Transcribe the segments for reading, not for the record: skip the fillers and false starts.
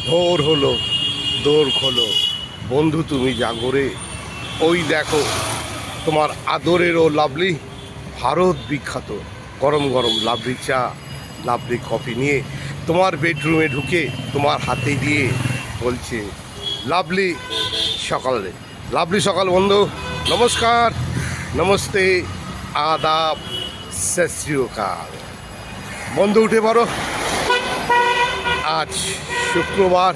ভোর হলো, দোর খোলো, বন্ধু তুমি জাগরে। ওই দেখো তোমার আদরের ও লাভলি ভারত বিখ্যাত গরম গরম লাভলি চা, লাভলি কফি নিয়ে তোমার বেডরুমে ঢুকে তোমার হাতে দিয়ে বলছে লাভলি সকালে। লাভলি সকাল বন্ধু, নমস্কার, নমস্তে, আদাব, সত শ্রী আকাল। বন্ধু উঠে পড়ো। আজ শুক্রবার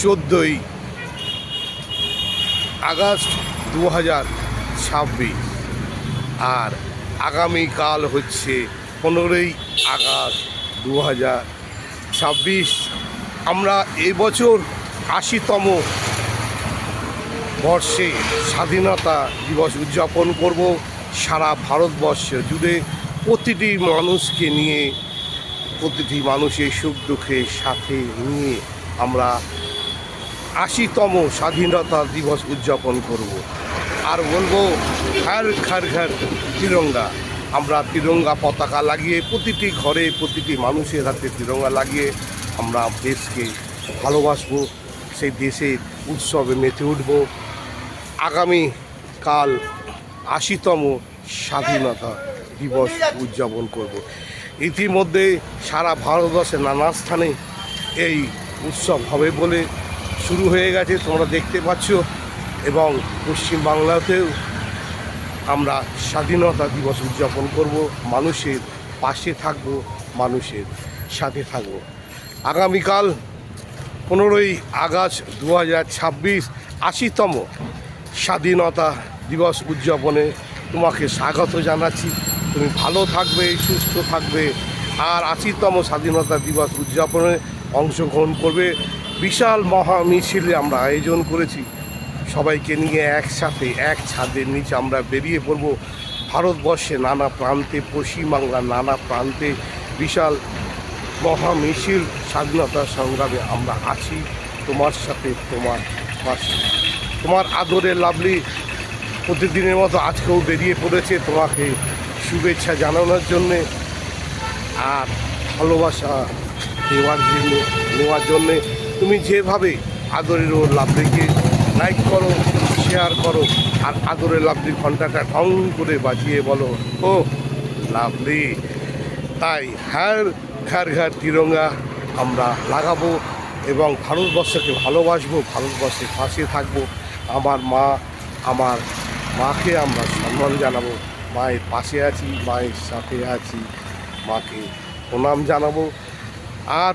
14ই আগস্ট 2026, আর আগামীকাল হচ্ছে 15ই আগস্ট 2026। আমরা এবছর 80তম বর্ষে স্বাধীনতা দিবস উদযাপন করব। সারা ভারতবর্ষ জুড়ে প্রতিটি মানুষকে নিয়ে, প্রতিটি মানুষের সুখ দুঃখের সাথে নিয়ে আমরা 80তম স্বাধীনতা দিবস উদযাপন করব। আর বলবো ঘর ঘর ঘর তিরঙ্গা। আমরা তিরঙ্গা পতাকা লাগিয়ে প্রতিটি ঘরে, প্রতিটি মানুষের হাতে তিরঙ্গা লাগিয়ে আমরা দেশকে ভালোবাসবো, সেই দেশের উৎসবে মেতে উঠব। আগামীকাল 80তম স্বাধীনতা দিবস উদযাপন করব। ইতিমধ্যে সারা ভারতবর্ষে নানা স্থানে এই উৎসব হবে বলে শুরু হয়ে গেছে, তোমরা দেখতে পাচ্ছ। এবং পশ্চিমবাংলাতেও আমরা স্বাধীনতা দিবস উদযাপন করব। মানুষের পাশে থাকব, মানুষের সাথে থাকব। আগামীকাল 15ই আগস্ট 2026 80তম স্বাধীনতা দিবস উদযাপনে তোমাকে স্বাগত জানাচ্ছি। তুমি ভালো থাকবে, সুস্থ থাকবে, আর 80তম স্বাধীনতা দিবস উদযাপনে অংশগ্রহণ করবে। বিশাল মহা মিছিলে আমরা আয়োজন করেছি। সবাইকে নিয়ে একসাথে এক ছাদের নিচে আমরা বেরিয়ে পড়ব। ভারতবর্ষে নানা প্রান্তে, পশ্চিমবাংলার নানা প্রান্তে বিশাল মহা মিছিল স্বাধীনতা সংগ্রামে আমরা আছি তোমার সাথে, তোমার পাশে। তোমার আদরের লাভলি প্রতিদিনের মতো আজকেও বেরিয়ে পড়েছে তোমাকে শুভেচ্ছা জানানোর জন্যে আর ভালোবাসা নেওয়ার জন্যে। তুমি যেভাবে আদরের ও লাভলিকে লাইক করো, শেয়ার করো, আর আদরের লাভলির ঘন্টাটা ঢং করে বাজিয়ে বলো ও লাভলি। তাই ঘর ঘর ঘর তিরঙ্গা আমরা লাগাবো এবং ভারতবর্ষকে ভালোবাসবো, ভারতবর্ষের পাশে থাকবো। আমার মাকে আমরা সম্মান জানাবো, মায়ের পাশে আছি, মায়ের সাথে আছি, মাকে প্রণাম জানাবো। আর